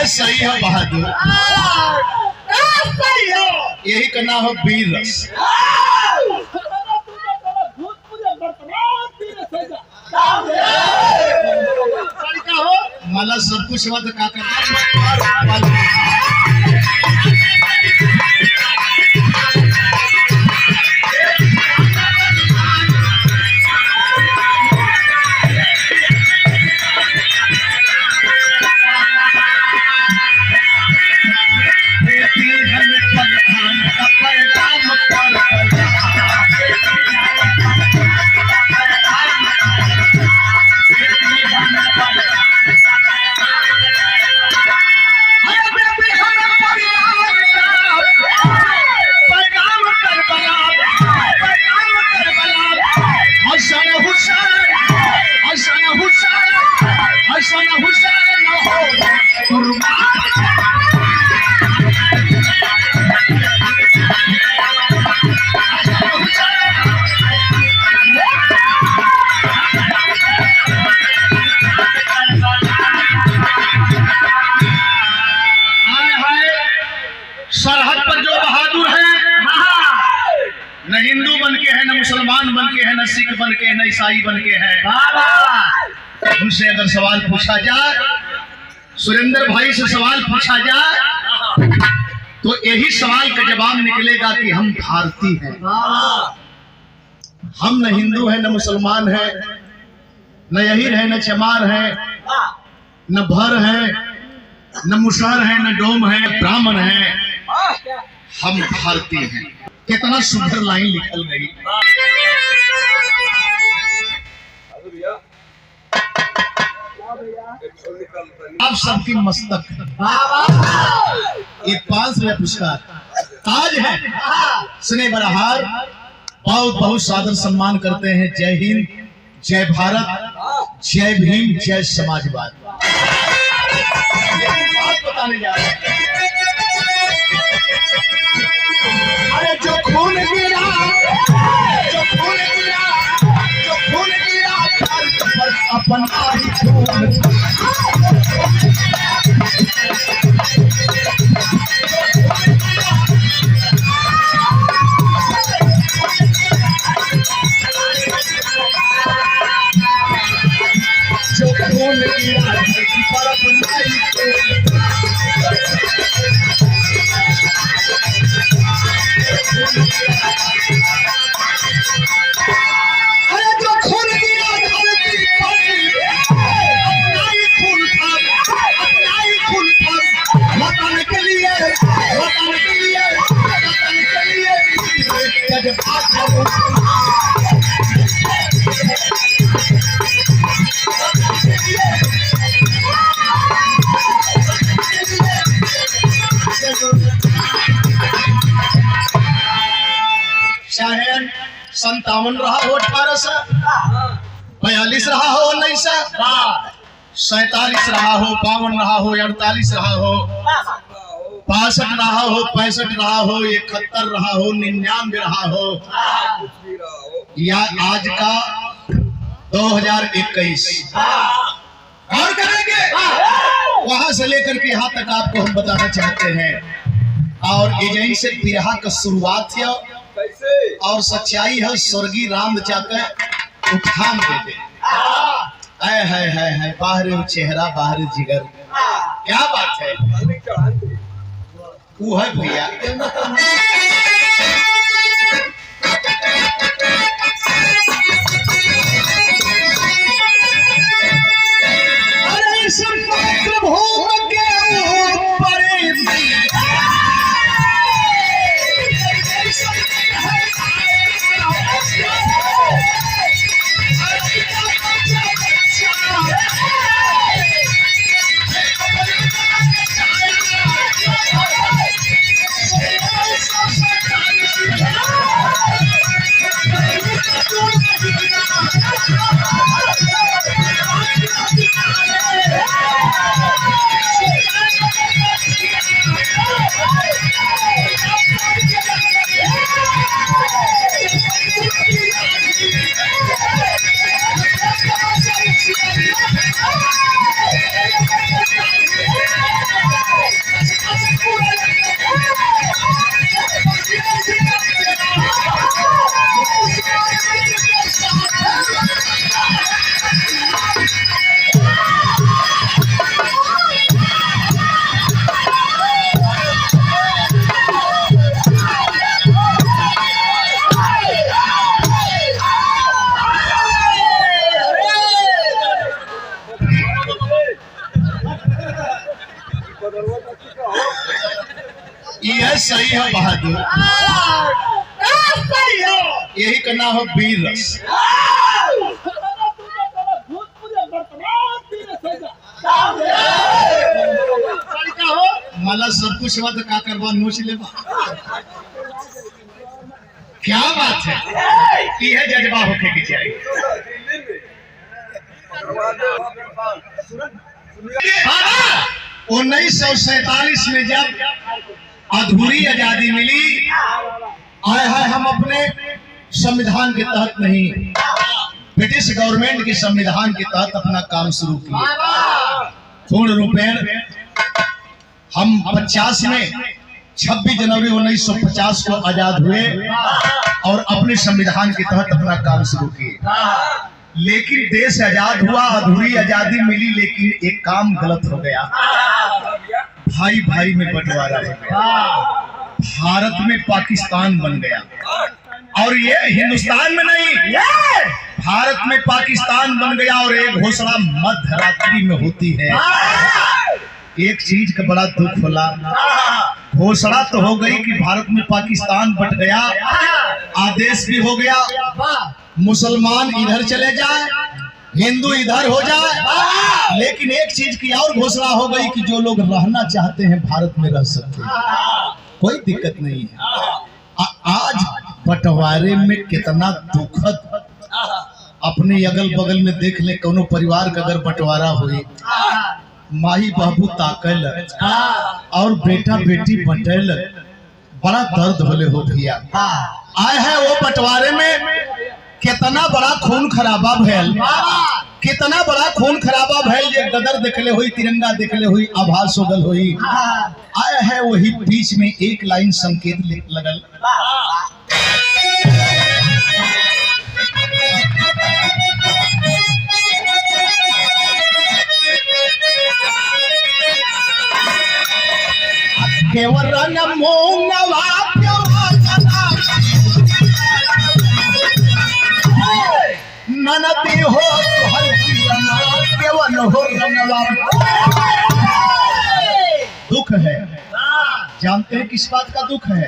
सही है बहादुर, यही का नाम है वीर रस। मला सब कुछ मत का करना सरहद पर जो बहादुर है, न हिंदू बन के है, न मुसलमान बन के है, न सिख बन के, न ईसाई बन के है। उनसे अगर सवाल पूछा जाए, सुरेंद्र भाई से सवाल पूछा जाए, तो यही सवाल का जवाब निकलेगा कि हम भारतीय हैं। हम न हिंदू है, न मुसलमान है, न यहीर है, न चमार है, न भर है, न मुसहर है, न डोम है, ब्राह्मण है, हम भारतीय हैं। कितना सुंदर लाइन निकल गई। आप सबकी मस्तक ये 500 पुरस्कार ताज है, स्नेह बरहार बहुत बहुत सादर सम्मान करते हैं। जय हिंद, जय भारत, जय भीम, जय समाजवाद। बात बताने जा रहे हैं। अरे जो खून गिरा, जो खून गिरा, जो खून गिरा अपना ही खून। जो खून गिरा पर अपना ही खून। अरे जो खून गिरा धरती पर अपना ही खून था, अपना ही खून था। वतन के लिए, वतन के लिए, वतन के लिए जज्बात है। चाहे 57 रहा हो, 1842 रहा हो, 1947 रहा हो, 52 रहा हो, 48 रहा हो, 62 रहा हो, 65 रहा हो, 71 रहा हो, 99 रहा हो, या आज का 2021 और करेंगे। वहां से लेकर के यहाँ तक आपको हम बताना चाहते हैं। और यहीं से बिरहा का शुरुआत है और सच्चाई है। स्वर्गीय राम चाहते उठान दे दे। है बाहर चेहरा, बाहर जिगर, क्या बात है। वो है भैया। अरे मातृभूमि के ऊपर है बहादुर, यही का नाम है वीर रस। मला सब कुछ हुआ तो का करवा नोच ले। क्या बात है, यह जज्बा होके की चाहिए। 1947 में जब अधूरी आजादी मिली, आए हैं हम अपने संविधान के तहत नहीं, ब्रिटिश गवर्नमेंट के संविधान के तहत अपना काम शुरू किया। पूर्ण रूपेण हम 50 में 26 जनवरी 1950 को आजाद हुए और अपने संविधान के तहत अपना काम शुरू किए। लेकिन देश आजाद हुआ, अधूरी आजादी मिली, लेकिन एक काम गलत हो गया, भाई भाई में बंटवारा हो गया। भारत में पाकिस्तान बन गया, और ये हिंदुस्तान में नहीं, भारत में पाकिस्तान बन गया। और एक घोषणा मध्य रात्रि में होती है, एक चीज का बड़ा दुख होला, घोषणा तो हो गई कि भारत में पाकिस्तान बट गया, आदेश भी हो गया मुसलमान इधर चले जाए, हिंदू इधर हो जाए, लेकिन एक चीज की और घोषणा हो गई कि जो लोग रहना चाहते हैं भारत में रह सकते हैं, कोई दिक्कत नहीं है। आज बंटवारे में कितना दुखद, अपने अगल बगल में देख ले, कोनो परिवार का अगर बंटवारा हुई, माही बाबू ताकल और बेटा बेटी बटल, बड़ा दर्द होले हो भैया। आए हैं वो बंटवारे में कितना बड़ा खून खराबा भैल, कितना बड़ा खून खराबा भैल, जे गदर देखले हुई, तिरंगा देखले हुई, आभास होगल हुई। आए है वही बीच में एक लाइन संकेत लगल, केवल ननदी हो केवल हो दुख है। जानते हैं किस बात का दुख है?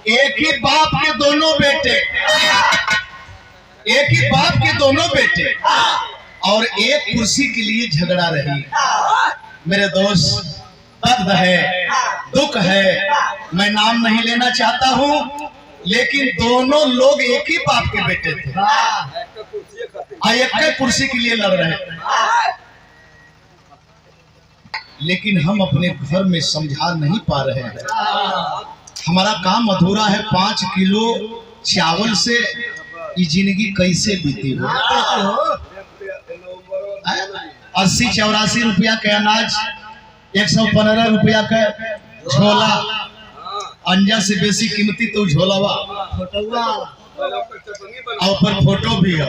एक ही बाप के दोनों बेटे, एक ही बाप के दोनों बेटे और एक कुर्सी के लिए झगड़ा रही। मेरे दोस्त, दर्द है, दुख है, मैं नाम नहीं लेना चाहता हूँ, लेकिन दोनों लोग एक ही बाप के बेटे थे, एक कुर्सी के लिए लड़ रहे थे। लेकिन हम अपने घर में समझा नहीं पा रहे हैं, हमारा काम अधूरा है। 5 किलो चावल से ये जिंदगी कैसे बीती हो? 80-84 रुपया के अनाज, 115 रुपया का झोला, अंजा से बेसी कीमती तो झोलावा, और पर फोटो भी है,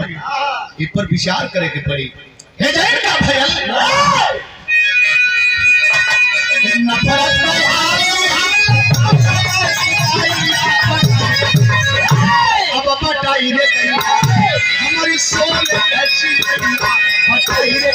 इस पर विचार करे के पड़ी। हे जय का भयल अब बटाई रे हमारी सोल कैसी बटाई रे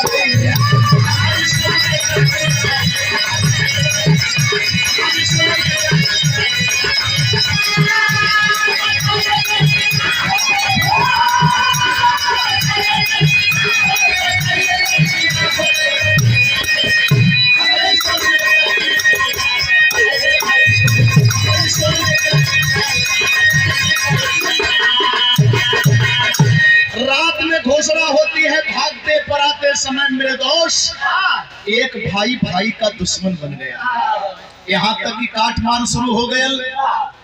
रात में घोषणा होती है, भागते पराते समय मेरे दोस्त, एक भाई भाई का दुश्मन बन गया। यहाँ तक कि काट मान शुरू हो गए,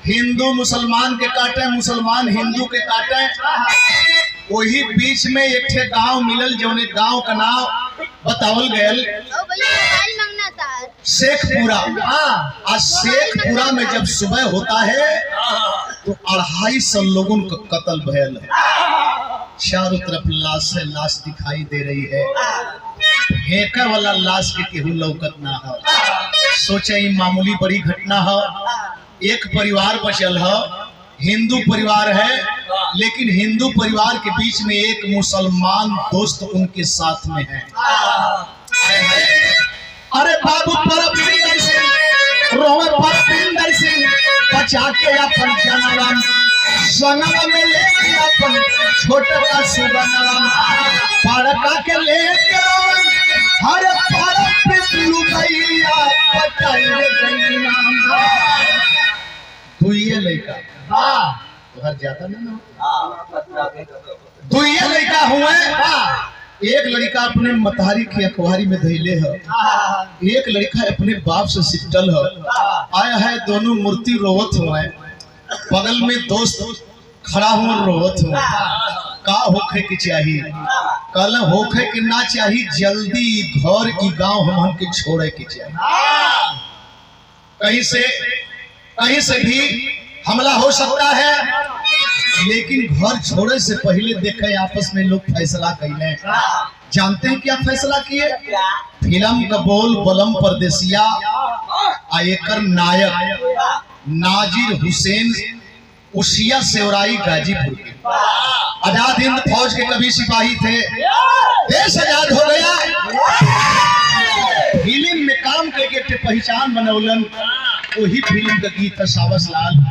हिंदू मुसलमान के काटे, मुसलमान हिंदू के काटे। वही बीच में एक ठे गांव मिलल, जौने गांव का नाम बतावल गयल शेखपुरा। आज शेखपुरा में जब सुबह होता है तो 250 लोगों का कत्ल भयल है। चारों तरफ लाश है, लाश दिखाई दे रही है, फेंका वाला लाश के केहू लौकत ना हो। सोचे ये मामूली बड़ी घटना है, एक परिवार बचल है, हिंदू परिवार है, लेकिन हिंदू परिवार के बीच में एक मुसलमान दोस्त उनके साथ में है। अरे बाबू परपिंदर सिंह बचा के अपन जनम सनम में लेके अपन छोटा का सुगनम पारका के लेके हर पारक पे लुकैया पटाइले गई नाम दुइये लइका तो हर ज्यादा ना दुइये लइका हुए एक लड़का अपने मतहारी की अखबारी में धैले है एक लड़का अपने बाप से सिटल है आया है दोनों मूर्ति रोवत हुए बगल में दोस्त खड़ा हुआ रोवत हुआ का होखे के चाहिए कल होखे के ना चाहिए जल्दी घर की गांव हम के छोड़े के चाहिए कहीं से भी हमला हो सकता है लेकिन घर छोड़े से पहले देखे आपस में लोग फैसला कैले जानते हैं क्या फैसला किए फिल्म का बोल बलम परदेसिया आयकर नायक नाजिर हुसैन उसिया सेवराई गाजीपुर के आजाद हिंद फौज के कभी सिपाही थे देश आजाद हो गया फिल्म में काम करके पहचान बनौलन वही फिल्म का गीत था सावस लाल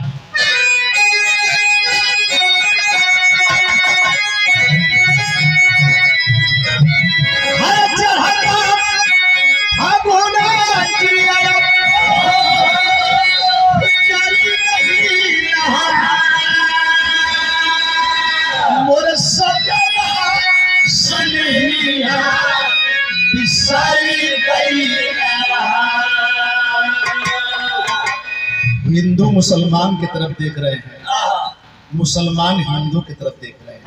हिंदू मुसलमान की तरफ देख रहे हैं मुसलमान हिंदू की तरफ देख रहे हैं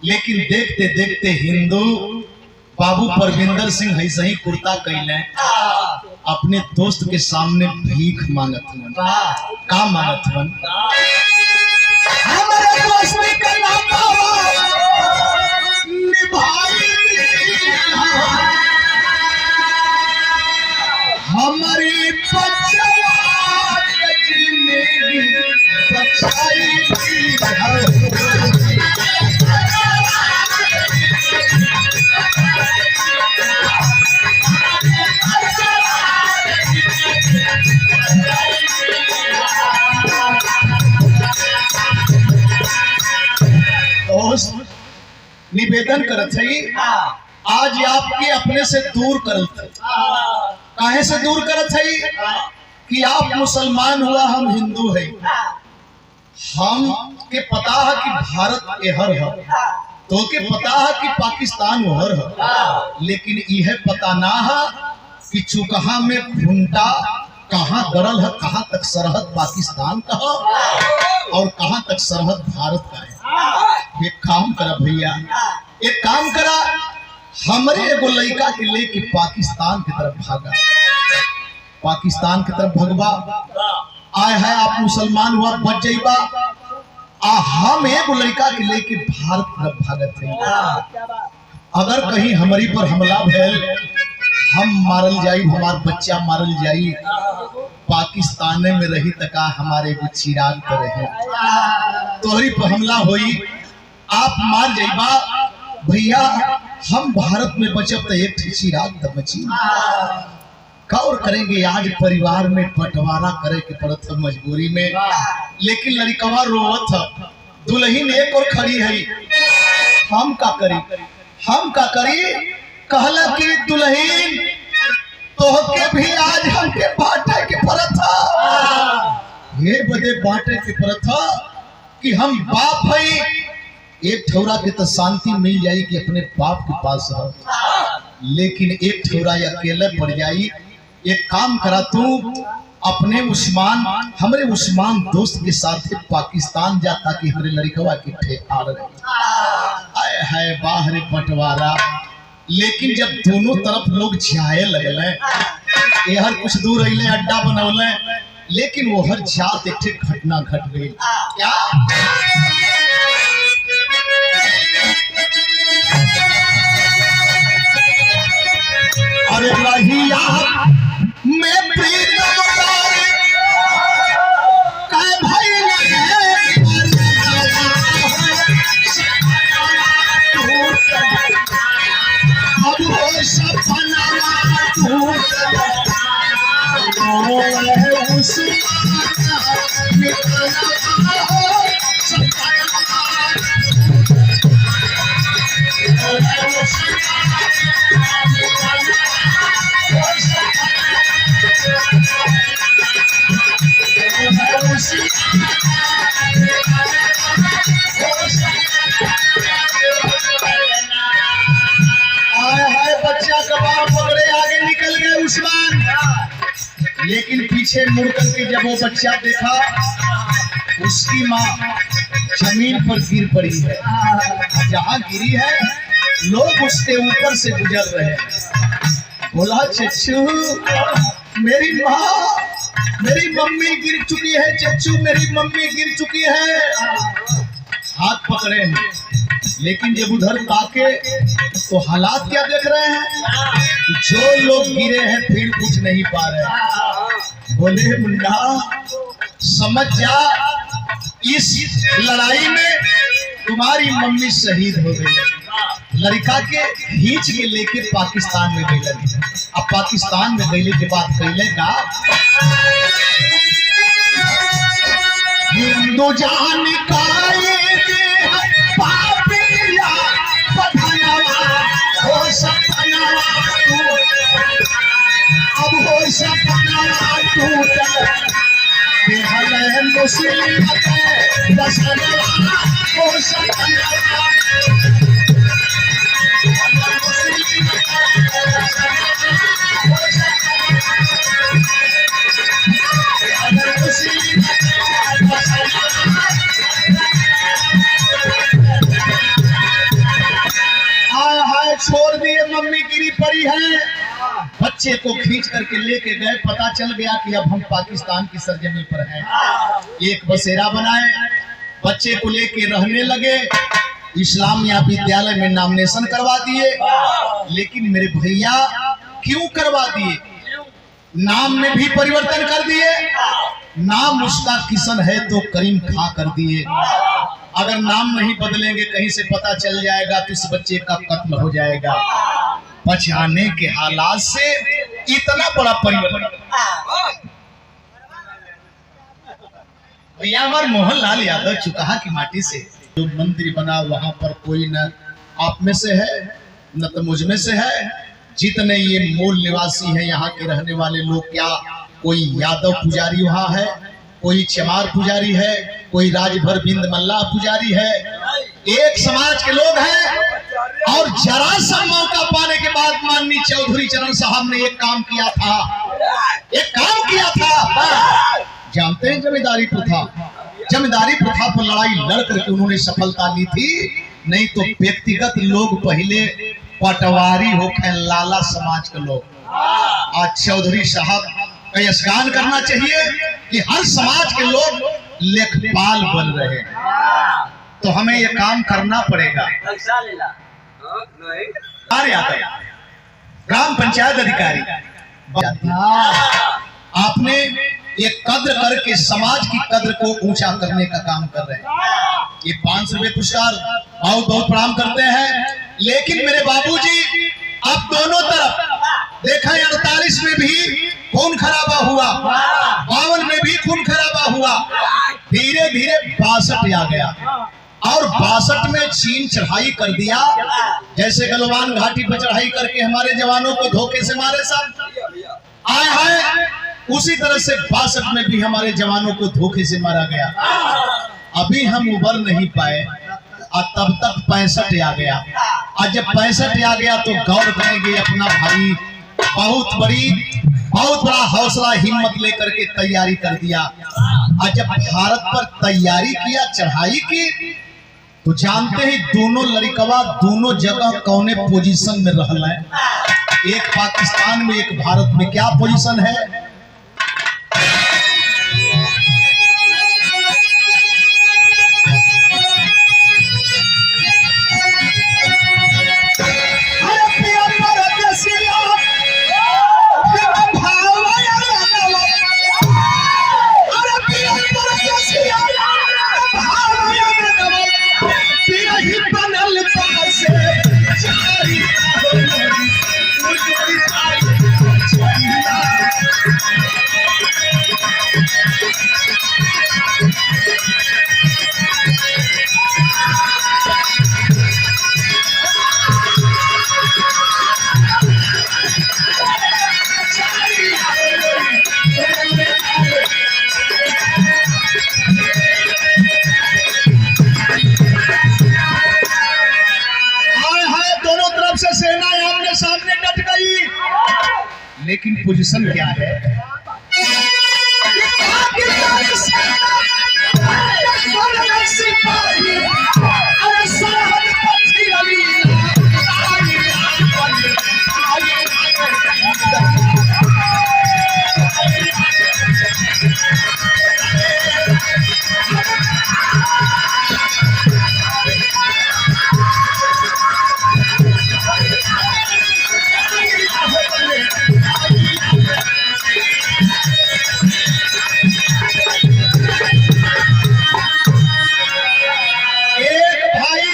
लेकिन देखते देखते हिंदू बाबू परविंदर सिंह ऐसे ही कुर्ता कैले अपने दोस्त के सामने भीख मांगत हुन का मांगत हुन हमारे दोस्त का नाम हमारी निवेदन करत है आज आपके अपने से दूर करत है काहे से दूर करत है कि आप मुसलमान हुआ हम हिंदू है हम के पता है कि भारत एहर है तो के पता है कि पाकिस्तान ओहर है लेकिन यह पता ना है कि चुकहा में घुंटा कहाँ गड़ल है कहाँ तक सरहद पाकिस्तान का और कहाँ तक सरहद भारत का है एक काम करा भैया एक काम करा हमारे एगो लड़का के लेके पाकिस्तान की तरफ भागा पाकिस्तान की तरफ भगवा आए है आप मुसलमान हुआ बच जाइबा हम एगो लड़का के लेके भारत तरफ भागत है अगर कहीं हमारी पर हमला भैल हम मारल जाई हमार बच्चा मारल जाई पाकिस्तान में रही तका हमारे को चिराग पर रहे तोहरी पर हमला होई आप मार जाइबा भैया हम भारत में बचब तो एक चिराग तो बची और करेंगे आज परिवार में बंटवारा करे के पड़त है मजबूरी में लेकिन लड़कवा रोवत है दुल्हन एक और खड़ी है हम का करी कहला कि दुल्हन तोहके भी आज हमके बांटे के पड़त था ये बदे बांटे के पड़त था कि हम बाप है एक ठौरा के तो शांति मिल जाई कि अपने बाप के पास है लेकिन एक ठौरा अकेले पड़ जाई एक काम करा तू अपने उस्मान हमारे उस्मान दोस्त के साथ पाकिस्तान जा ताकि हमारे लड़कवा के ठेकार रहे आए है बाहर बंटवारा लेकिन जब दोनों तरफ लोग जाए लगल हर कुछ दूर अले अड्डा बनौले लेकिन वो हर जात एक घटना घट गई क्या अरे रहिया मैं प्रीतम सपना लेकिन पीछे मुड़ करके जब वो बच्चा देखा, उसकी माँ जमीन पर गिर पड़ी है। जहाँ गिरी है लोग उसके ऊपर से गुजर रहे हैं। बोला, चच्चू मेरी माँ, मेरी मम्मी गिर चुकी है, चच्चू मेरी मम्मी गिर चुकी है। हाथ पकड़े हैं, लेकिन जब उधर ताके तो हालात क्या देख रहे हैं? जो लोग गिरे हैं फिर कुछ नहीं पा रहे। बोले, मुन्ना समझ जा, इस लड़ाई में तुम्हारी मम्मी शहीद हो गई। लड़का के खींच के लेके पाकिस्तान में गई। अब पाकिस्तान में गईले के बाद कहले का, हिंदू जान का अब हो सपना टूटा, मुस्लिम हो सपना छोड़ दिए, मम्मी गिरी पड़ी है। बच्चे को खींच करके लेके गए। पता चल गया कि अब हम पाकिस्तान की सरजमी पर हैं। एक बसेरा बनाए, बच्चे को लेके रहने लगे। इस्लामिया विद्यालय में नामिनेशन करवा दिए। लेकिन मेरे भैया क्यों करवा दिए? नाम में भी परिवर्तन कर दिए। नाम उसका किशन है तो करीम खा कर दिए। अगर नाम नहीं बदलेंगे कहीं से पता चल जाएगा तो इस बच्चे का कत्ल हो जाएगा। बचाने के हालात से इतना बड़ा परिवर्तन। भैया हमारे मोहनलाल यादव चुकाहा की माटी से जो मंदिर बना, वहां पर कोई न आप में से है न तो मुझ में से है। जितने ये मूल निवासी हैं यहाँ के रहने वाले लोग, क्या कोई यादव पुजारी वहाँ है, कोई चमार पुजारी है, कोई राजभर बिंद मल्ला पुजारी है। एक समाज के लोग हैं। और जरा सा मौका पाने के बाद माननीय चौधरी चरण साहब ने एक काम किया था। जानते हैं जमींदारी प्रथा? जमींदारी प्रथा पर लड़ाई लड़ करके उन्होंने सफलता ली थी। नहीं तो व्यक्तिगत लोग पहले पटवारी होकर लाला समाज के लोग। आज चौधरी साहब का यशगान करना चाहिए कि हर समाज के लोग लेखपाल बन रहे हैं। तो हमें ये काम करना पड़ेगा। ग्राम पंचायत अधिकारी आपने एक कद्र करके समाज की कद्र को ऊंचा करने का काम कर रहे हैं। ये 500 रुपए पुरस्कार बहुत बहुत प्रणाम करते हैं। लेकिन मेरे बाबूजी, आप दोनों तरफ देखा, 48 में भी खून खराबा हुआ, 52 में भी खून खराबा हुआ, धीरे धीरे 62 आ गया। और 62 में चीन चढ़ाई कर दिया। जैसे गलवान घाटी पर चढ़ाई करके हमारे जवानों को धोखे से मारे सब आए हैं, उसी तरह से 62 में भी हमारे जवानों को धोखे से मारा गया। अभी हम उबर नहीं पाए और तब तक 65 आ गया। और जब 65 आ गया तो गौर करेंगे अपना भाई बहुत बड़ा हौसला हिम्मत लेकर के तैयारी कर दिया। और जब भारत पर तैयारी किया, चढ़ाई की, तो जानते ही दोनों लड़कवा दोनों जगह कौने पोजीशन में रहल है। एक पाकिस्तान में, एक भारत में। क्या पोजीशन है? लेकिन पोजीशन क्या है?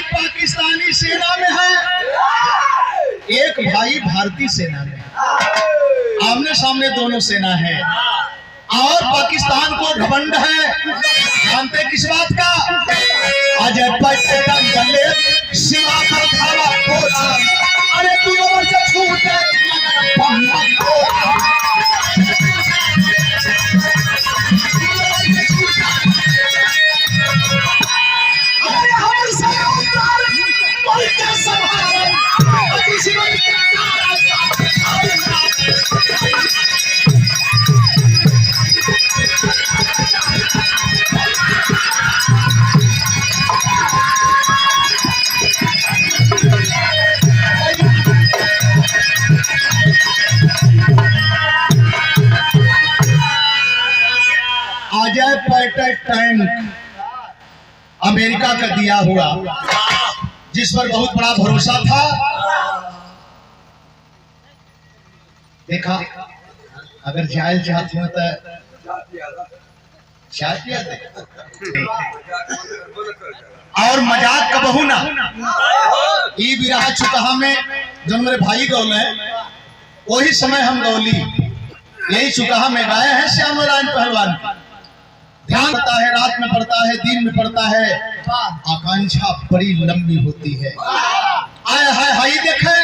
पाकिस्तानी सेना में है, एक भाई भारतीय सेना में। आमने सामने दोनों सेना है और पाकिस्तान को घमंड है। जानते किस बात का? अजय पटन गले सीमा पर धावा खोला, अरे तू उमर से छूटे अजय पैटर्न टैंक अमेरिका का दिया हुआ, जिस पर बहुत बड़ा भरोसा था। देखा अगर जायल चाहते हो तो और मजाक का बहु ना ई भी रहा चुका में जो मेरे भाई गौल है, वही समय हम गौली यही चुका में गाए हैं श्याम नारायण पहलवान। ध्यान पड़ता है, रात में पड़ता है, दिन में पड़ता है, आकांक्षा बड़ी लंबी होती है। आए हाय हाय देखे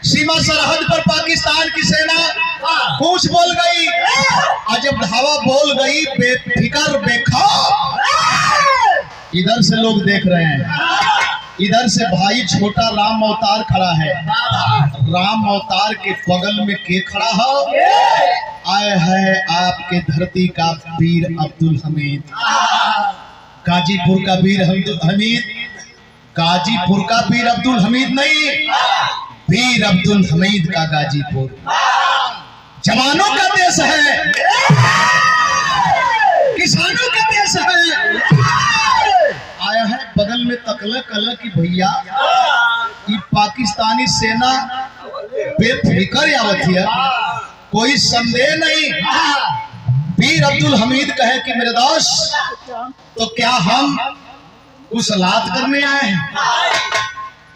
सीमा सरहद पर पाकिस्तान की सेना कूच बोल गई, और जब धावा बोल गई बेफिक्र बेखौफ, इधर से लोग देख रहे हैं, इधर से भाई छोटा राम अवतार खड़ा है। राम अवतार के बगल में के खड़ा हो? आए है आपके धरती का वीर अब्दुल हमीद, गाजीपुर का वीर हमीद, गाजीपुर का वीर अब्दुल हमीद नहीं, वीर अब्दुल हमीद का गाजीपुर। जवानों का देश है, किसानों का देश है। आया है बगल में तकले कल की भैया कि पाकिस्तानी सेना बेफिक्र आवत है, कोई संदेह नहीं। वीर अब्दुल हमीद कहे कि मेरे दोस्त, तो क्या हम उस लात करने आए हैं,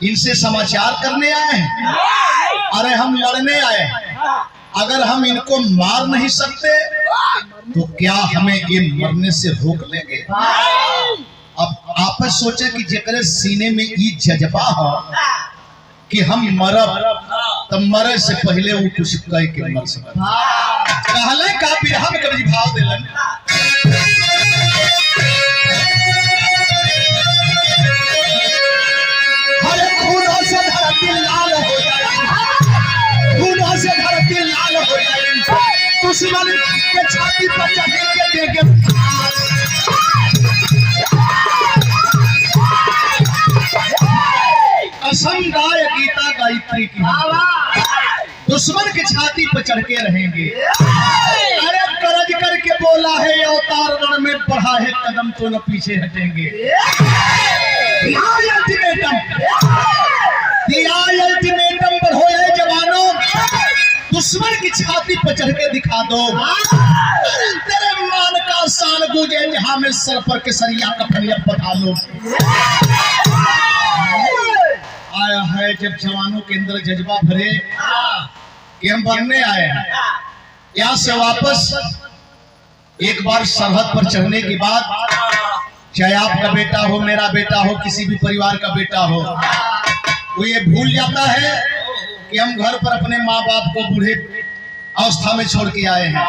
इनसे समाचार करने आए हैं? अरे हम लड़ने आए हैं। अगर हम इनको मार नहीं सकते तो क्या हमें ये मरने से रोक लेंगे? अब आपस सोचे कि जेकरे सीने में ये जज्बा हो कि हम मरब, तब मरे से पहले वो कुछ कह के मर सकते। कहले का बिरहा में कभी भाव दिलन, हरे खूनों से धरती लाल हो जाए, खूनों से धरती लाल हो जाए, दुश्मन के छाती पर चढ़ के देंगे। असम गाय गीता गायत्री की, दुश्मन के छाती पर चढ़ के रहेंगे। अरे गरज करके बोला है अवतार रण में बढ़ा है कदम, तो न पीछे हटेंगे। अल्टीमेटम बढ़ो है जवानों, दुश्मन की छाती पर चढ़ के दिखा दो। तेरे मान का शान गूंजे जहां में सर पर केसरिया कफनिया बता लो। आया है जब जवानों के अंदर जज्बा भरे कि हम बनने आए हैं। यहाँ से वापस एक बार सरहद पर चढ़ने के बाद, चाहे आपका बेटा हो, मेरा बेटा हो, किसी भी परिवार का बेटा हो, वो ये भूल जाता है कि हम घर पर अपने माँ बाप को बूढ़े अवस्था में छोड़ के आए हैं।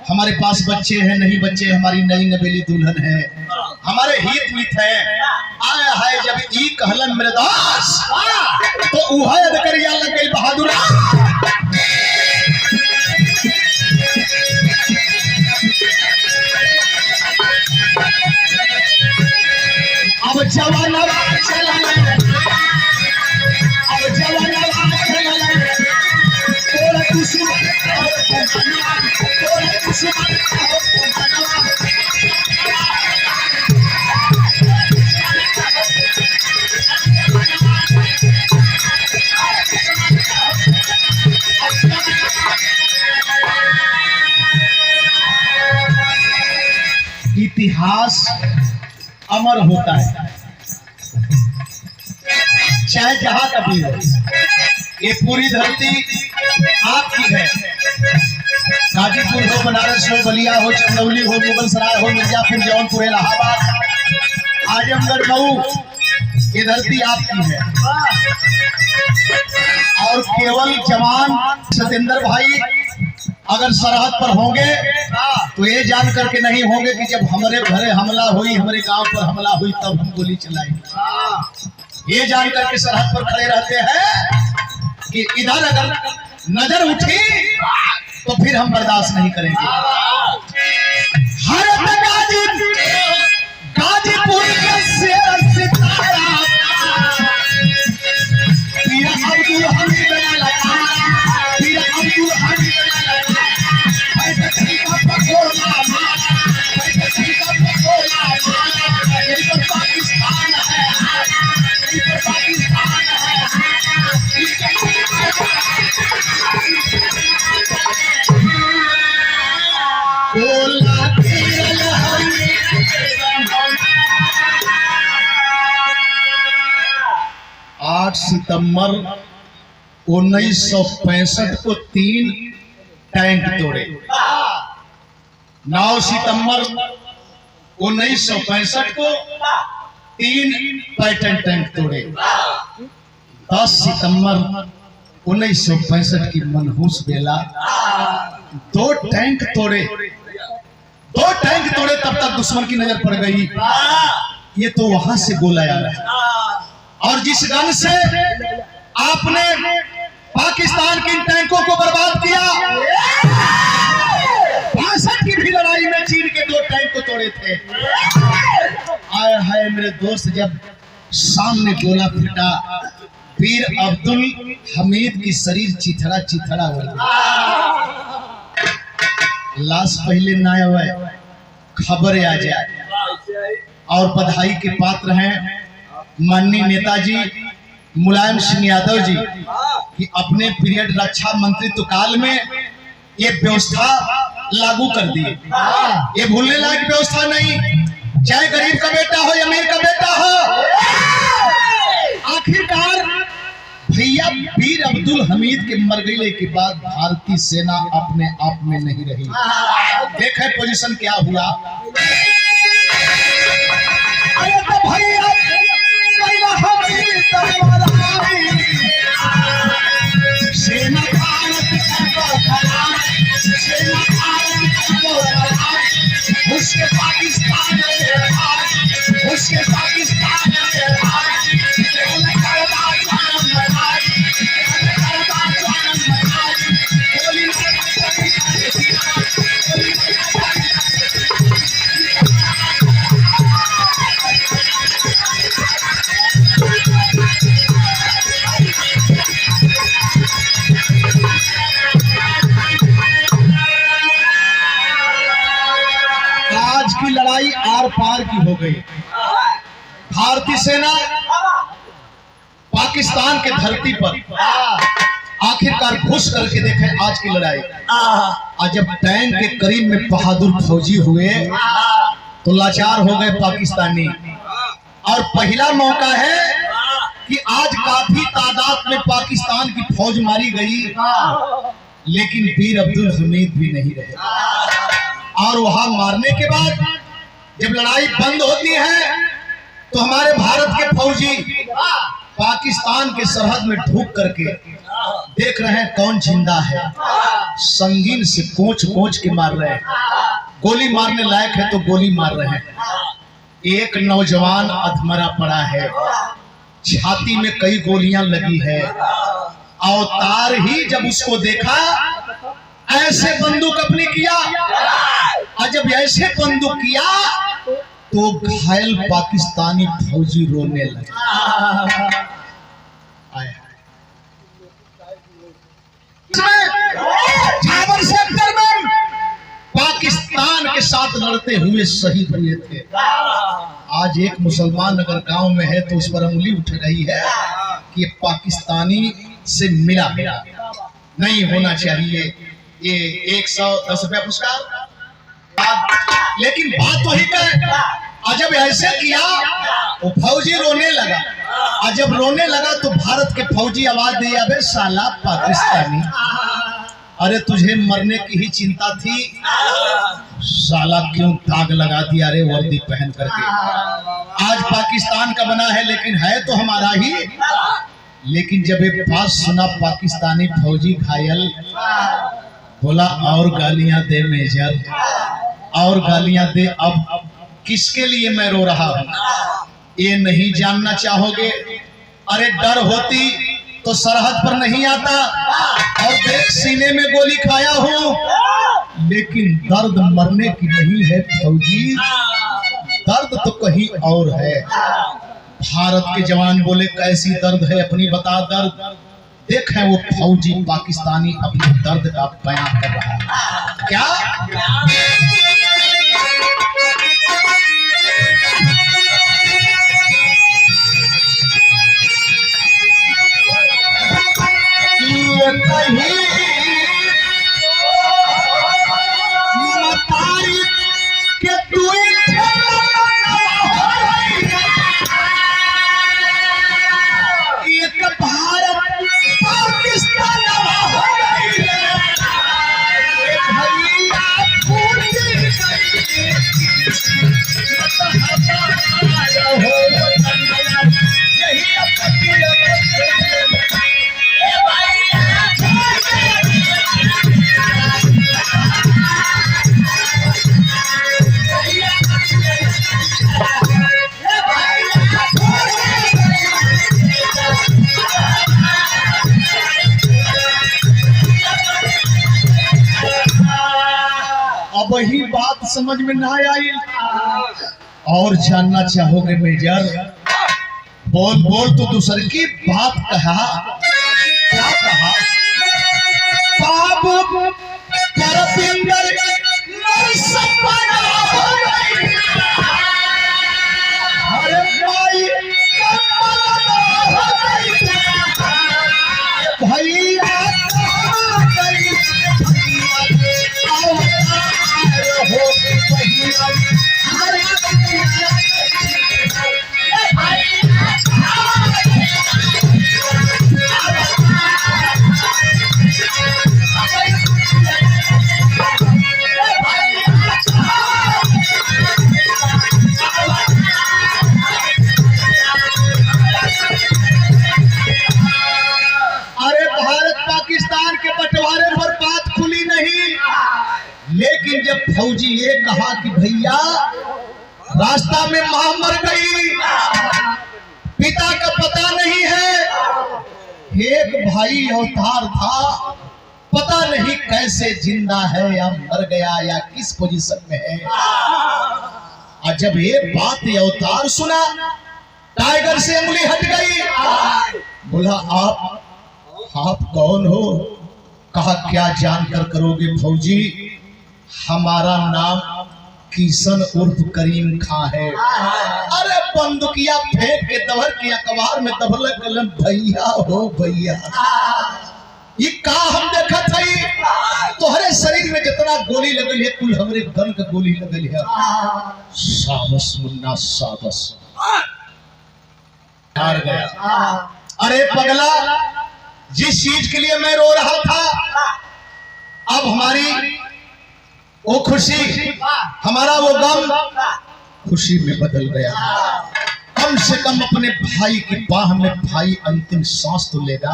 हमारे पास बच्चे हैं, नहीं बच्चे हमारी नई नवेली दुल्हन है, हमारे हित मित है। आया है जब ई कहलन मेरे दास, तो उहद करिया लग गई बहादुर। अब जवाना चला, अब जवाना चला, तोरा दुश्मन तोरा दुश्मन अमर होता है, चाहे जहां कभी हो। ये पूरी धरती आपकी है, गाजीपुर हो, बनारस हो, बलिया हो, चंदौली हो, मुगलसराय हो, मिर्जापुर, जौनपुर, इलाहाबाद, आजमगढ़, मऊ, ये धरती आपकी है। और केवल जवान सतेंद्र भाई अगर सरहद पर होंगे तो ये जान करके नहीं होंगे कि जब हमारे घरे हमला हुई, हमारे गांव पर हमला हुई, तब हम गोली चलाएंगे। ये जान करके सरहद पर खड़े रहते हैं कि इधर अगर नजर उठी तो फिर हम बर्दाश्त नहीं करेंगे। गाजीपुर के शेर सितारा पीर अब्दुल हमीद लगा, पीर अब्दुल हमीद लगा, पाकिस्तान है, पाकिस्तान है। आठ सितंबर 1965 को 3 टैंक तोड़े। 9 सितंबर 1965 को 3 पैटर्न टैंक तोड़े। 10 सितंबर 1965 की मनहूस बेला 2 टैंक तोड़े। 2 टैंक तोड़े, तब तक दुश्मन की नजर पड़ गई, ये तो वहां से गोला आ रहा है। और जिस गन से आपने पाकिस्तान के इन टैंकों को बर्बाद किया, 62 की भी लड़ाई में चीन के 2 टैंक को तोड़े थे। आए हाय मेरे दोस्त, जब सामने गोला फटा, पीर अब्दुल हमीद की शरीर चिथड़ा चिथड़ा हो गया। लाश पहले ना आवे, खबर आ जाए। और बधाई के पात्र हैं माननीय नेताजी मुलायम सिंह यादव जी कि अपने पीरियड रक्षा मंत्रित्व काल में ये व्यवस्था लागू कर दी। ये भूलने लायक व्यवस्था नहीं, चाहे गरीब का बेटा हो या अमीर का बेटा हो। आखिरकार भैया पीर अब्दुल हमीद के मर गए के बाद भारतीय सेना अपने आप में नहीं रही। देखे पोजीशन क्या हुआ। अरे तो भैया सेना भारत उसके पाकिस्तान उसके पाकिस्तान लड़ाई आर पार की हो गई। भारतीय सेना पाकिस्तान के धरती पर आखिरकार घुस करके देखे आज की लड़ाई। आज जब टैंक के करीब में बहादुर फौजी हुए तो लाचार हो गए पाकिस्तानी। और पहला मौका है कि आज काफी तादाद में पाकिस्तान की फौज मारी गई, लेकिन पीर अब्दुल हमीद भी नहीं रहे। और वहां मारने के बाद जब लड़ाई बंद होती है तो हमारे भारत के फौजी पाकिस्तान के सरहद में ढूक करके देख रहे हैं कौन जिंदा है। संगीन से कोच कोच के मार रहे हैं, गोली मारने लायक है तो गोली मार रहे हैं। एक नौजवान अधमरा पड़ा है, छाती में कई गोलियां लगी है। अवतार ही जब उसको देखा, ऐसे बंदूक अपनी किया, और जब ऐसे बंदूक किया तो घायल पाकिस्तानी फौजी रोने लगे। खैबर सेक्टर में पाकिस्तान के साथ लड़ते हुए शहीद हुए थे। आज एक मुसलमान अगर गांव में है तो उस पर उंगली उठ रही है कि ये पाकिस्तानी से मिला नहीं होना चाहिए। ये 110 रुपया पुरस्कार, लेकिन बात वही है। और जब ऐसे किया वो फौजी रोने लगा, और जब रोने लगा तो भारत के फौजी आवाज दी, अबे साला पाकिस्तानी, अरे तुझे मरने की ही चिंता थी, साला क्यों दाग लगा दिया रे वर्दी पहन करके। आज पाकिस्तान का बना है लेकिन है तो हमारा ही। लेकिन जब एक बात सुना पाकिस्तानी फौजी घायल, बोला और गालियां दे मेजर, और गालियां दे। अब किसके लिए मैं रो रहा हूं ये नहीं जानना चाहोगे? अरे डर होती तो सरहद पर नहीं आता, और देख सीने में गोली खाया हूं, लेकिन दर्द मरने की नहीं है फौजी, दर्द तो कहीं और है। भारत के जवान बोले कैसी दर्द है अपनी बता दर्द। देखें वो फौजी पाकिस्तानी अपने दर्द का बयान कर रहा है। क्या वही बात समझ में ना आई? और जानना चाहोगे मेजर? बोल बोल तो दूसरे की बात कहा। क्या कहा? बाबू परपिंदर सपना हो गई, अरे भाई हो गई, भैया लेकिन जब फौजी ये कहा कि भैया रास्ता में मां मर गई, पिता का पता नहीं है, एक भाई अवतार था, पता नहीं कैसे जिंदा है या मर गया या किस पोजीशन में है। और जब ये बात अवतार सुना टाइगर से उंगली हट गई। बोला आप कौन हो? कहा क्या जानकर करोगे फौजी? हमारा नाम किशन उर्फ करीम खां है। अरे बंदूकिया फेंक के दबर के अखबार में दबल कलम, भैया हो भैया, ये का हम देखा था, तोहरे शरीर में जितना गोली लगल है कुल हमरे गन का गोली लगल है। साबस मुन्ना साबस, हार गया। अरे पगला, जिस चीज के लिए मैं रो रहा था, अब हमारी वो खुशी, हमारा वो गम खुशी में बदल गया। कम से कम अपने भाई की बाह में भाई अंतिम सांस तो लेगा।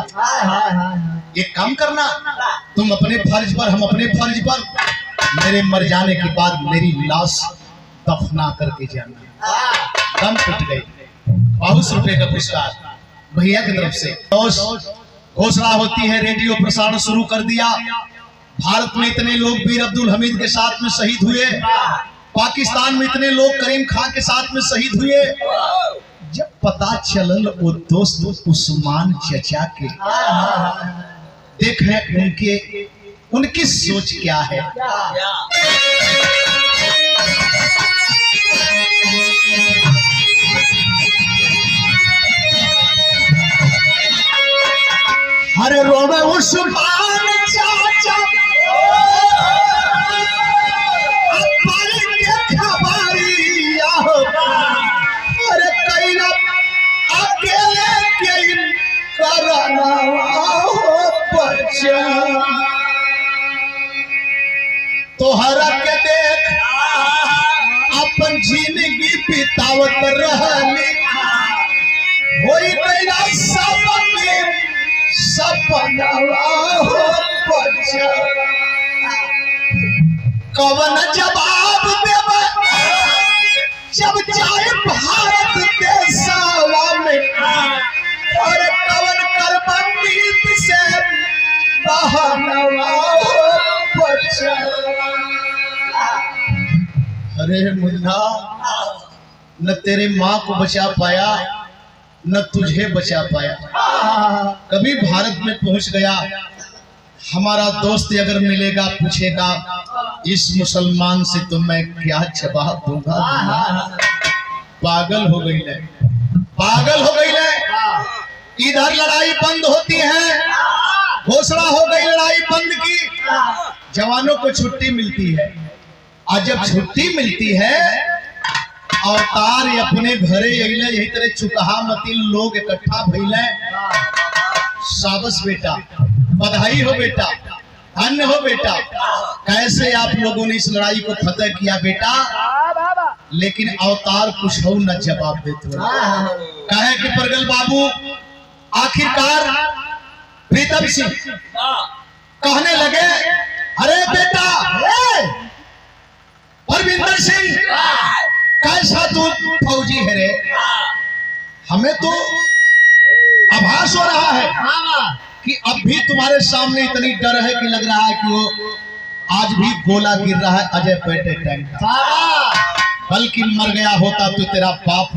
एक काम करना, तुम अपने फर्ज पर, हम अपने फर्ज पर, मेरे मर जाने के बाद मेरी लाश दफना करके जाना। दम टूट गई। 500 रुपए का पुरस्कार भैया की तरफ से। घोषणा होती है, रेडियो प्रसारण शुरू कर दिया। भारत में इतने लोग वीर अब्दुल हमीद के साथ में शहीद हुए, पाकिस्तान में इतने लोग करीम खां के साथ में शहीद हुए। जब पता चलल वो दोस्त उस्मान चचा के, देख रहे उनकी सोच क्या है। अरे रोवे उस्मान चाचा, खबरिया हो तोहरा के देख अपन जिंदगी बितावत रहली होई गइला सबके सपनावा हो बच्चा कवन जवाब देबा जब जाए भारत के सावा में और कवन करबा मीत से बहनवा हो बच्चा। अरे मुन्ना न तेरे माँ को बचा पाया न तुझे बचा पाया। कभी भारत में पहुंच गया हमारा दोस्त अगर मिलेगा पूछेगा इस मुसलमान से तो मैं क्या जवाब दूंगा। पागल हो गई है, पागल हो गई है। इधर लड़ाई बंद होती है, घोषणा हो गई लड़ाई बंद की, जवानों को छुट्टी मिलती है। और जब छुट्टी मिलती है अवतार अपने घरे अइले यही तरह चुकहा मती लोग इकट्ठा भइले। शाबाश बेटा, बधाई हो बेटा, धन्य हो बेटा, कैसे आप लोगों ने इस लड़ाई को फतेह किया बेटा। लेकिन अवतार कुछ हो न जवाब देते कहे कि परगल बाबू आखिरकार प्रीतम सिंह कहने लगे अरे बेटा परविंदर सिंह कैसा तू फौजी है रे, हमें तो आभास हो रहा है कि अब भी तुम्हारे सामने इतनी डर है कि लग रहा है कि वो आज भी गोला गिर रहा है अजय पेटे टैंक का। बल्कि मर गया होता तो तेरा बाप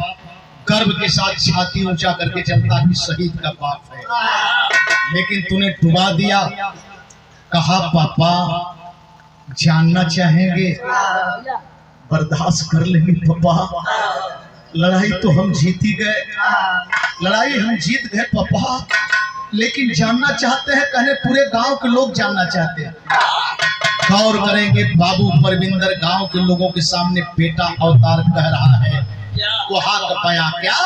गर्व के साथ छाती ऊंचा करके चलता कि शहीद का बाप है। लेकिन तूने डुबा दिया। कहा पापा जानना चाहेंगे, बर्दाश्त कर लेंगे पापा, लड़ाई तो हम जीत ही गए, लड़ाई हम जीत गए पापा, लेकिन जानना चाहते हैं, कहने पूरे गांव के लोग जानना चाहते हैं। गौर करेंगे बाबू परविंदर गांव के लोगों के सामने बेटा अवतार कह रहा है, वो हाथ पाया क्या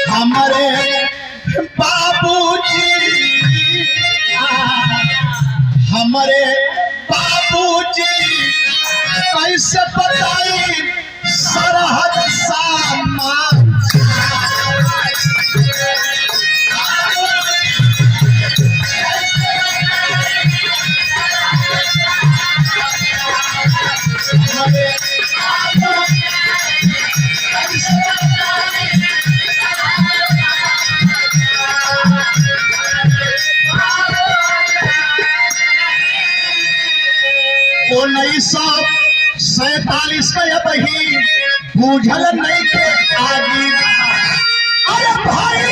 हमारे बाबूजी, हमारे बाबूजी कैसे बताई सरहद सामान। वो 1947 का यह बही बूझल नहीं के आगे। अरे भाई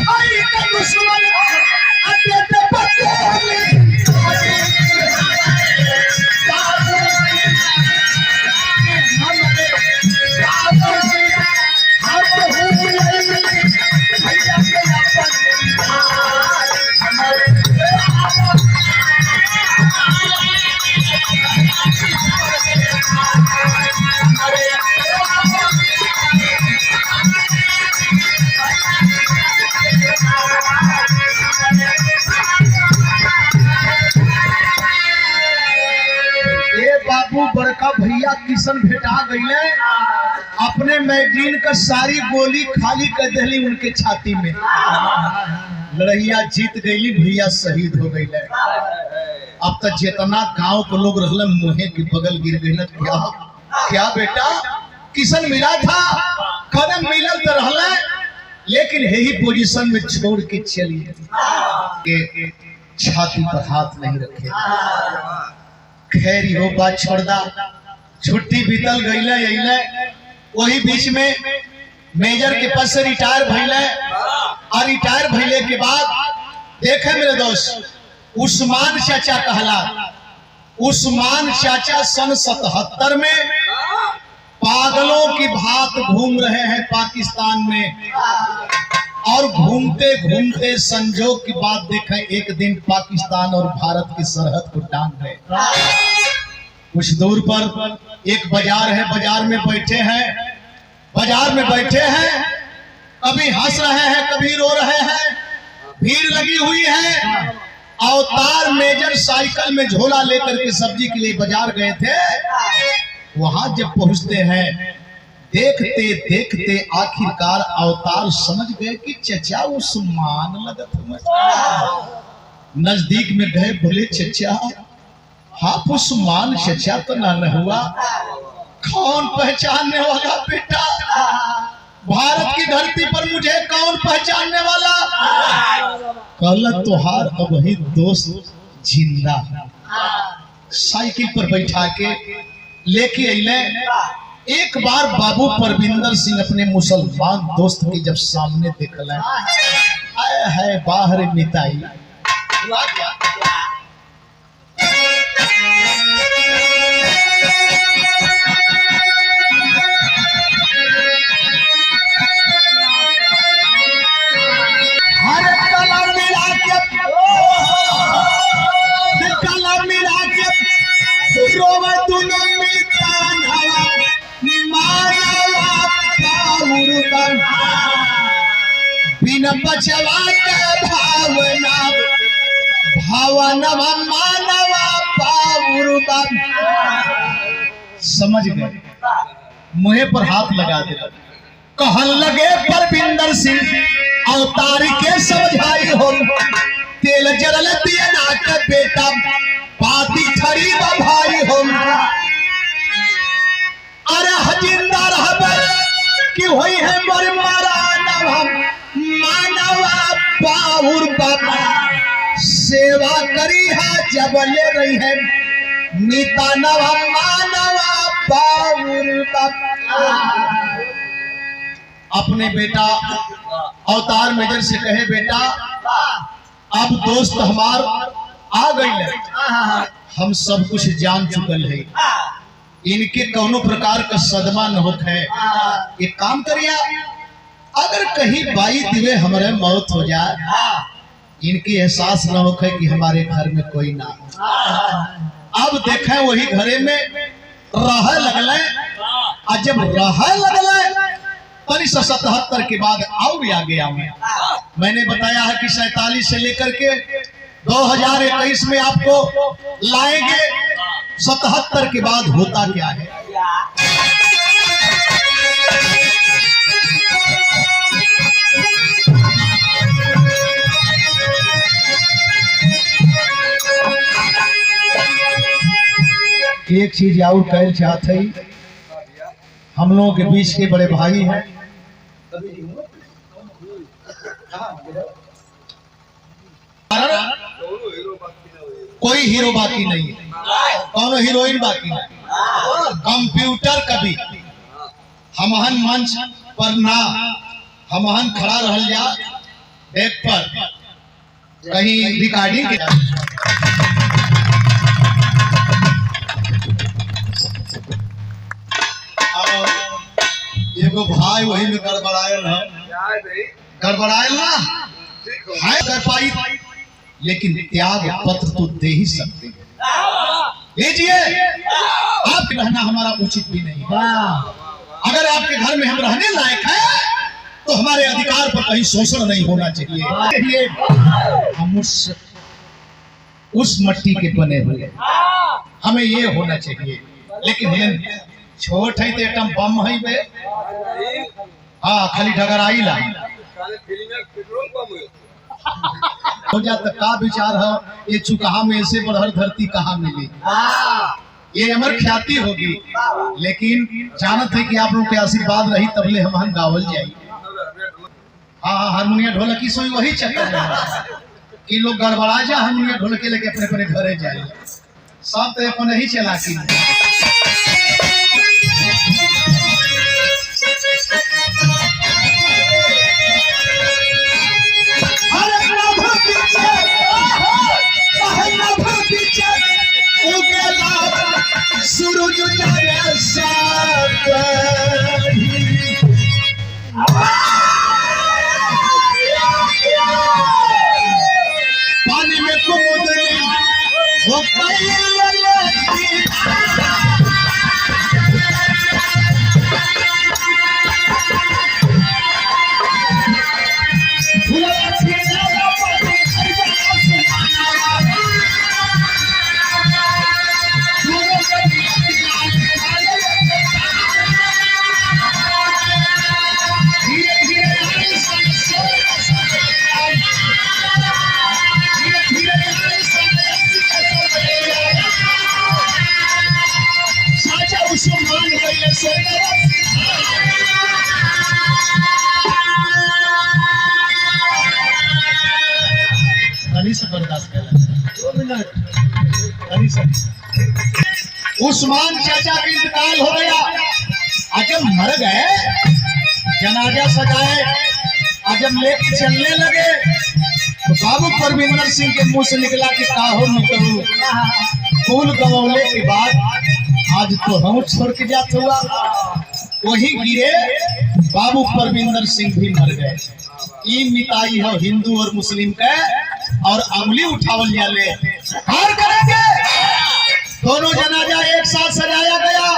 भाई का दुश्मन अते पते बड़का भैया किशन भेटा गईले, अपने मैगजीन का सारी गोली खाली कर दिली उनके छाती में। लड़ैया जीत गई, भैया शहीद हो गई। अब तक जितना गांव के लोग रहले मुहे के बगल गिर गई। क्या क्या बेटा किशन मिला था, कदम मिलल तो रहले, लेकिन यही पोजीशन में छोड़ के चलिए के छाती पर हाथ नहीं रखे। खैर हो बात छोड़ दा, छुट्टी बीतल गईले। वही बीच में मेजर के पद से रिटायर भइले, और रिटायर भइले के बाद देखे मेरे दोस्त उस्मान चाचा कहला। उस्मान चाचा सन 77 में पागलों की भांति घूम रहे हैं पाकिस्तान में, और घूमते घूमते संजोग की बात देखें एक दिन पाकिस्तान और भारत की सरहद को टांग गए। कुछ दूर पर एक बाजार है, बाजार में बैठे हैं, बाजार में बैठे हैं। कभी हंस रहे हैं, कभी रो रहे हैं, भीड़ लगी हुई है। अवतार मेजर साइकिल में झोला लेकर के सब्जी के लिए बाजार गए थे। वहां जब पहुंचते हैं, देखते देखते आखिरकार अवतार समझ गए कि चचा उस्मान लगत। नजदीक में गए, बोले चचा आप उस्मान चचा तो ना हुआ, कौन पहचानने वाला बेटा? भारत की धरती पर मुझे कौन पहचानने वाला? कल तुहार अब वही दोस्त जिंदा है। साइकिल पर बैठा के लेके अइले। एक बार बाबू परविंदर सिंह अपने मुसलमान दोस्त के जब सामने देखल है, बाहर मिताई बिन बचवा के भावना भावनवा मानवा पाउरबा। समझ गए, मुहे पर हाथ लगा दे। कहन लगे परविंदर सिंह अवतार के समझाई हो, तेल जरल दिए ना के बेटा बाती छड़ी भाई हो। अरे हजिंदा रहबे कि होई है मोर मारा मानवा पाउर बाबा। सेवा करी है जब ले रही है नीता नवा मानवा पाउर बाबा। अपने बेटा अवतार मेजर से कहे, बेटा अब दोस्त हमार आ गई, हम सब कुछ जान चुकल है, इनके कोनो प्रकार का सदमा न होखे। एक काम करिया, अगर कहीं बाई दिवे हमारे मौत हो जाए, इनकी एहसास न होखे कि हमारे घर में कोई ना हो। अब देखें वही घरे में रह लगले, और जब रह लगले 1977 के बाद आओ भी आगे आओ। मैंने बताया है कि 47 से लेकर के 2021 में आपको लाएंगे। 77 के बाद होता क्या है? एक चीज और कहना चाहते ही, हम लोगों के बीच के बड़े भाई हैं, कोई हीरो बाकी नहीं है, कौन हीरोइन बाकी नहीं। कंप्यूटर कभी हमहन मंच पर ना हमहन खड़ा रहल जा, डेस्क पर कहीं रिकॉर्डिंग के एगो भाई वही में गड़बड़ायल ना है कर पाई, लेकिन त्याग पत्र तो दे ही सकते हैं। लीजिए, आप रहना हमारा उचित भी नहीं है। अगर आपके घर में हम रहने लायक हैं तो हमारे अधिकार पर कहीं शोषण नहीं होना चाहिए। हम उस मट्टी के बने हुए, हमें ये होना चाहिए। लेकिन छोट है तो एकदम बम है बे, हाँ खाली डगराई ला हो जाता। का विचार है ये चुकाहा में ऐसे बढ़हर धरती कहाँ मिली, ये अमर ख्याति होगी। लेकिन जानत है कि आप लोग के आशीर्वाद रही तबले हम गावल जाई। हाँ हारमोनिया ढोलकी सोई वही चक्कर है कि लोग गड़बड़ा जा, हारमोनिया ढोलकी लेके अपने अपने घरे जाए। सब तो अपने ही चलाकी सूरज पानी में कूदने वो उस्मान चाचा का इंतकाल हो गया। जब मर गए, जनाजा सजाए, जब लेके चलने लगे तो बाबू परविंदर सिंह के मुंह से निकला कि काहो निकलू फूल गवौले के बाद आज तो हम छोड़ के जात हुआ। वही गिरे बाबू परविंदर सिंह भी मर गए। ई मिताई है हिंदू और मुस्लिम के, और अंगुली उठावल जाले हार करेंगे। दोनों जनाजा एक साथ सजाया गया।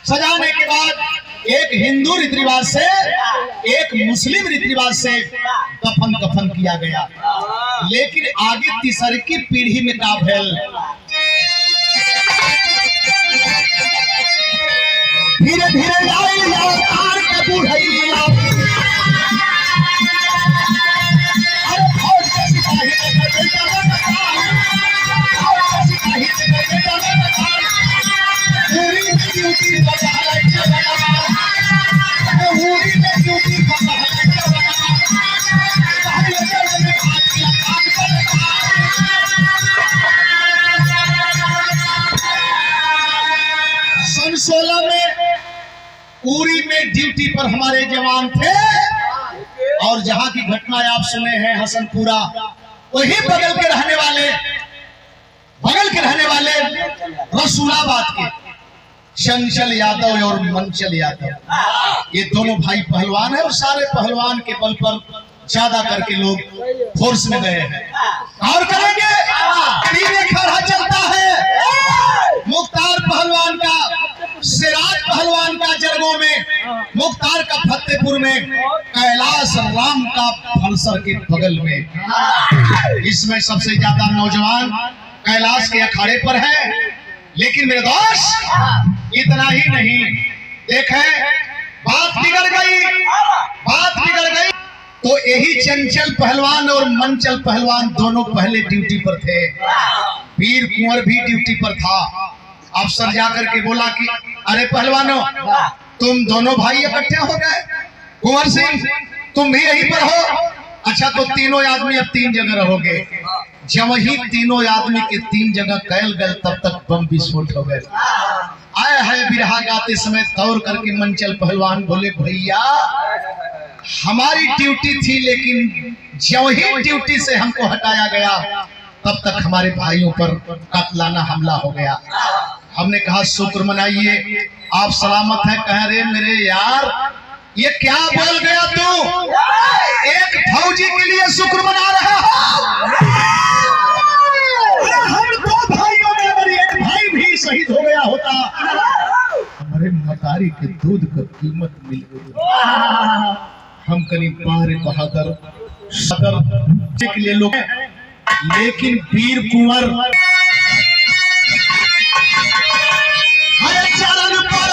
सजाने के बाद एक हिंदू रीति रिवाज से, एक मुस्लिम रीति रिवाज से दफन कफन किया गया। लेकिन आगे तीसरी की पीढ़ी में का भेल, धीरे धीरे अवतार के बूढ़ैया, सन 16 में उरी में ड्यूटी पर हमारे जवान थे। और जहां की घटना आप सुने हैं हसनपुरा, वही बगल के रहने वाले रसूलाबाद के चंचल यादव और मंचल यादव, ये दोनों भाई पहलवान है। और सारे पहलवान के बल पर ज्यादा करके लोग फोर्स में गए हैं। और करेंगे खड़ा चलता है मुख्तार पहलवान का, सिराज पहलवान का जरगों में, मुख्तार का फतेहपुर में, कैलाश राम का फलसर के बगल में। इसमें सबसे ज्यादा नौजवान कैलाश के अखाड़े पर है। लेकिन मेरे दोस्त इतना ही नहीं, देखें बात बिगड़ गई तो यही चंचल पहलवान और मंचल पहलवान दोनों पहले ड्यूटी पर थे। वीर कुंवर भी ड्यूटी पर था। अफसर जाकर के बोला कि अरे पहलवानों, तुम दोनों भाई इकट्ठे हो गए, कुंवर सिंह तुम भी यहीं पर हो। अच्छा तो तीनों आदमी अब 3 जगह रहोगे। जब ही तीनों आदमी के 3 जगह कैल गए तब तक बम विस्फोट हो गए। आए है बिरहा गाते समय दौड़ करके मंचल पहलवान बोले भैया हमारी ड्यूटी थी, लेकिन जब ही ड्यूटी से हमको हटाया गया तब तक हमारे भाइयों पर कातलाना हमला हो गया। हमने कहा शुक्र मनाइए आप सलामत हैं। कह रहे मेरे यार ये क्या बोल गया तू, एक फौजी के लिए शुक्र मना रहा हो। हम 2 भाइयों में अगर एक भाई भी शहीद हो गया होता, हमारे मतारी के दूध का कीमत मिल गई। हम करीब बाहर बहादुर के लिए लोग, लेकिन वीर कुंवर चरण पर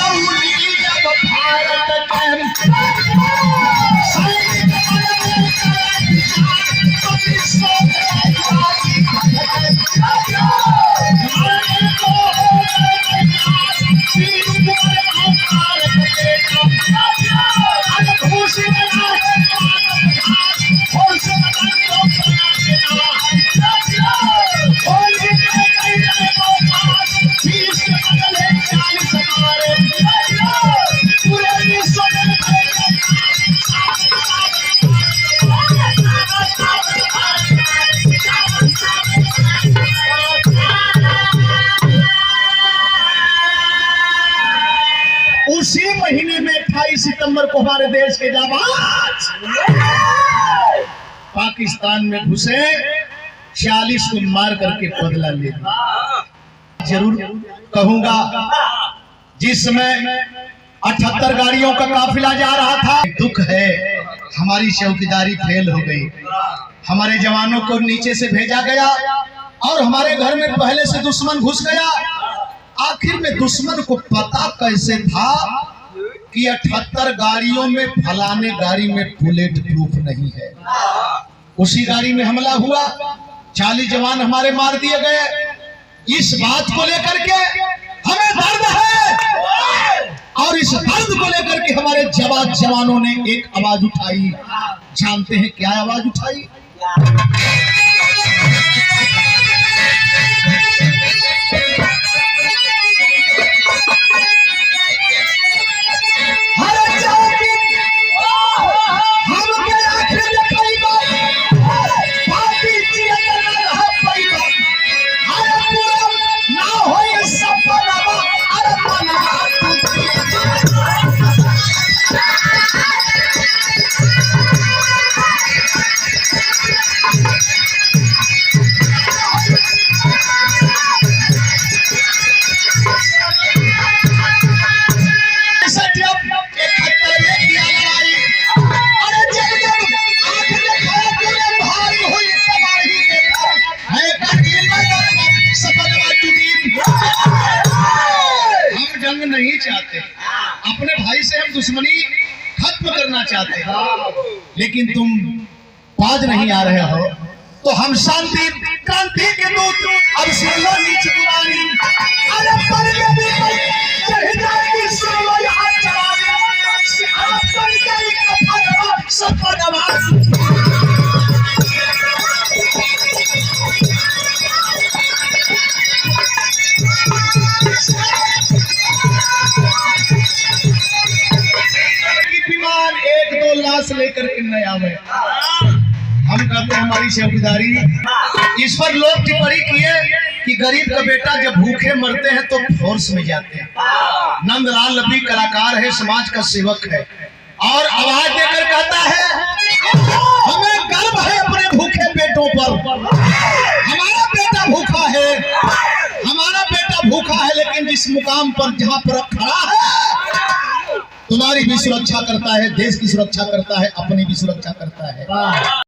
उसी महीने में 28 सितंबर को हमारे देश के जाबाज पाकिस्तान में घुसे, 40 को मार करके बदला ले। जरूर कहूंगा जिसमें 78 गाड़ियों का काफिला जा रहा था। दुख है हमारी चौकीदारी फेल हो गई। हमारे जवानों को नीचे से भेजा गया और हमारे घर में पहले से दुश्मन घुस गया। आखिर में दुश्मन को पता कैसे था कि 78 गाड़ियों में फलाने गाड़ी में बुलेट प्रूफ नहीं है। उसी गाड़ी में हमला हुआ, 40 जवान हमारे मार दिए गए। इस बात को लेकर के हमें दर्द है और इस दर्द को लेकर के हमारे जवानों ने एक आवाज उठाई। जानते हैं क्या आवाज उठाई? नहीं चाहते, अपने भाई से हम दुश्मनी खत्म करना चाहते हैं, लेकिन तुम बाज नहीं आ रहे हो, तो हम शांति क्रांति के दूत अब सुनो नीच कुमारी, अरे पर भी चढ़ जाएगी सुनो यहाँ चलाने, अब पर गई कफन सब नवाज। विमान एक दो लाश लेकर के न आवे, हम कहते हैं हमारी चौकीदारी। इस पर लोग टिप्पणी किए कि गरीब का बेटा जब भूखे मरते हैं तो फोर्स में जाते हैं। नंदलाल लबी कलाकार है, समाज का सेवक है, और आवाज देकर कहता है हमें गर्व है अपने भूखे बेटों पर, हमारा बेटा भूखा है, हमारा बेटा भूखा है, लेकिन जिस मुकाम पर जहाँ पर खड़ा है तुम्हारी भी सुरक्षा करता है, देश की सुरक्षा करता है, अपनी भी सुरक्षा करता है।